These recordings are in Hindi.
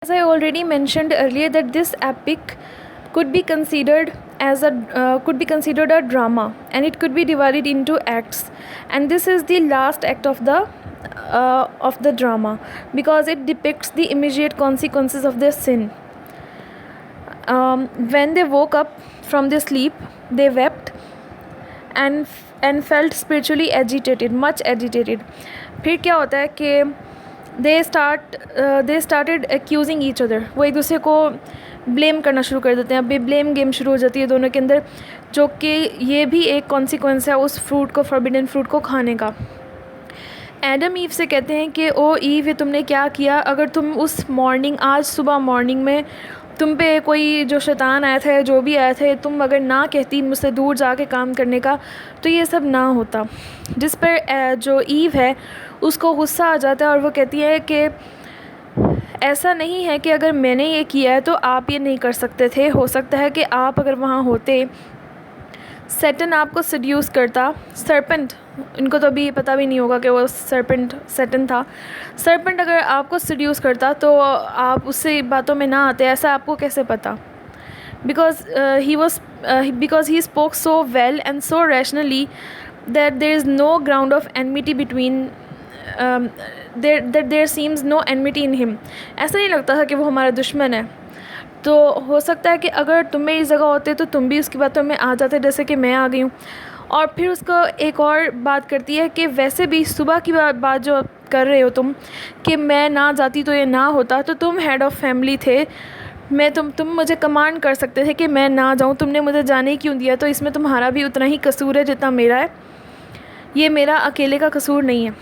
As I already mentioned earlier that this epic could be considered a drama, and it could be divided into acts, and this is the last act of the drama because it depicts the immediate consequences of their sin. When they woke up from their sleep, they wept and felt spiritually agitated, much agitated. फिर क्या होता है कि they started accusing each other. वो एक दूसरे को ब्लेम करना शुरू कर देते हैं. अभी ब्लेम गेम शुरू हो जाती है दोनों के अंदर, जो कि ये भी एक कॉन्सिक्वेंस है उस फ्रूट को, फॉरबिडन फ्रूट को खाने का. एडम ईव से कहते हैं कि ओ ईव, ये तुमने क्या किया? अगर तुम उस मॉर्निंग, आज सुबह मॉर्निंग में तुम पे कोई जो शैतान आया था, जो भी आया था, तुम अगर ना कहती मुझसे दूर जाके काम करने का, तो ये सब ना होता. जिस पर जो ईव है उसको गुस्सा आ जाता है और वो कहती है कि ऐसा नहीं है कि अगर मैंने ये किया है तो आप ये नहीं कर सकते थे. हो सकता है कि आप अगर वहाँ होते, सैटन आपको सड्यूस करता. सरपेंट, इनको तो अभी पता भी नहीं होगा कि वो सैटन था. सरपेंट अगर आपको सड्यूस करता तो आप उससे बातों में ना आते. ऐसा आपको कैसे पता? because he spoke so well and so rationally that there is no ground of enmity between that there seems no enmity in him. ऐसा नहीं लगता था कि वो हमारा दुश्मन है. तो हो सकता है कि अगर तुम मेरी जगह होते तो तुम भी उसकी बातों में आ जाते जैसे कि मैं आ गई हूँ. और फिर उसको एक और बात करती है कि वैसे भी सुबह की बात जो कर रहे हो तुम, कि मैं ना जाती तो ये ना होता, तो तुम हेड ऑफ़ फैमिली थे. मैं तुम मुझे कमांड कर सकते थे कि मैं ना जाऊँ. तुमने मुझे जाने ही क्यों दिया? तो इसमें तुम्हारा भी उतना ही कसूर है जितना मेरा है. ये मेरा अकेले का कसूर नहीं है.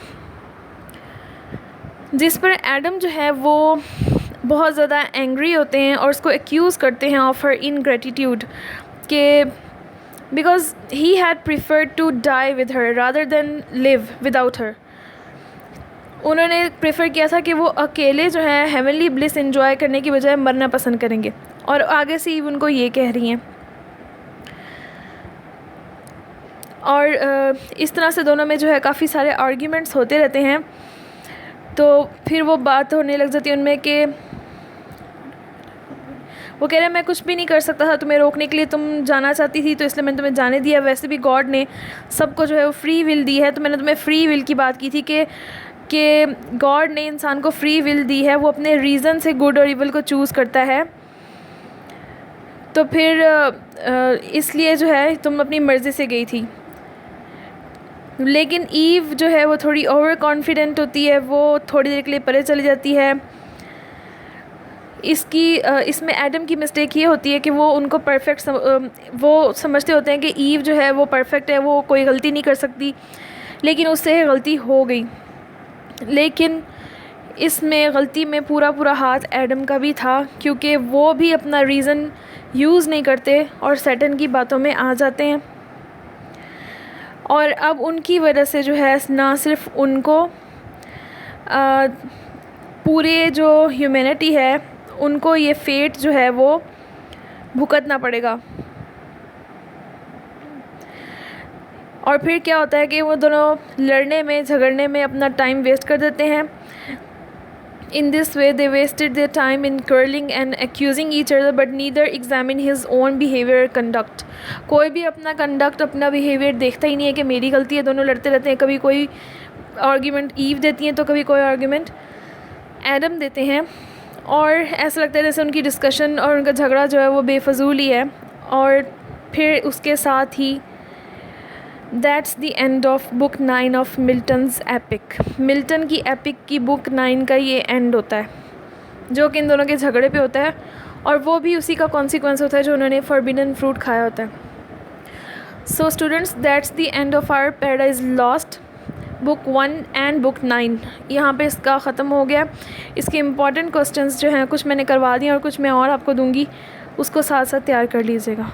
जिस पर एडम जो है वो बहुत ज़्यादा एंग्री होते हैं और उसको एक्यूज़ करते हैं ऑफ हर इनग्रेटिट्यूड, के because he had preferred to die with her rather than live without her. उन्होंने प्रेफर किया था कि वो अकेले जो है हेवनली ब्लिस एंजॉय करने की बजाय मरना पसंद करेंगे. और आगे से ही उनको ये कह रही हैं. और इस तरह से दोनों में जो है काफ़ी सारे आर्ग्यूमेंट्स होते रहते हैं. तो फिर वो बात होने लग जाती है उनमें कि वो कह रहे हैं मैं कुछ भी नहीं कर सकता था तुम्हें रोकने के लिए. तुम जाना चाहती थी तो इसलिए मैंने तुम्हें जाने दिया. वैसे भी गॉड ने सबको जो है वो फ्री विल दी है. तो मैंने तुम्हें फ्री विल की बात की थी कि गॉड ने इंसान को फ्री विल दी है. वो अपने रीज़न से गुड और इवल को चूज़ करता है. तो फिर इसलिए जो है तुम अपनी मर्ज़ी से गई थी. लेकिन ईव जो है वो थोड़ी ओवर कॉन्फिडेंट होती है. वो थोड़ी देर के लिए परे चली जाती है. इसमें एडम की मिस्टेक ये होती है कि वो उनको परफेक्ट वो समझते होते हैं कि ईव जो है वो परफेक्ट है, वो कोई गलती नहीं कर सकती. लेकिन उससे गलती हो गई. लेकिन इसमें गलती में पूरा हाथ एडम का भी था, क्योंकि वो भी अपना रीज़न यूज़ नहीं करते और सैटन की बातों में आ जाते हैं. और अब उनकी वजह से जो है ना सिर्फ उनको, पूरे जो ह्यूमैनिटी है उनको ये फेट जो है वो भुगतना पड़ेगा. और फिर क्या होता है कि वो दोनों लड़ने में, झगड़ने में अपना टाइम वेस्ट कर देते हैं. In this way they wasted their time in quarreling and accusing each other, but neither examined his own behavior or conduct. कोई भी अपना कंडक्ट, अपना बिहेवियर देखता ही नहीं है कि मेरी गलती है. दोनों लड़ते रहते हैं. कभी कोई आर्ग्यूमेंट ईव देती हैं तो कभी कोई आर्ग्यूमेंट एडम देते हैं. और ऐसा लगता है जैसे उनकी डिस्कशन और उनका झगड़ा जो है वो बेफजूल ही है. और फिर उसके साथ ही that's the end of book 9 of Milton's epic. Milton की एपिक की बुक 9 का ये एंड होता है, जो कि इन दोनों के झगड़े पे होता है. और वो भी उसी का कॉन्सिक्वेंस होता है जो उन्होंने फॉरबिडन फ्रूट खाया होता है. So students, that's the end of our paradise lost book 1 and book 9. यहाँ पे इसका ख़त्म हो गया. इसके इम्पॉर्टेंट क्वेश्चंस जो हैं कुछ मैंने करवा दिए और कुछ मैं और आपको दूँगी, उसको साथ साथ तैयार कर लीजिएगा.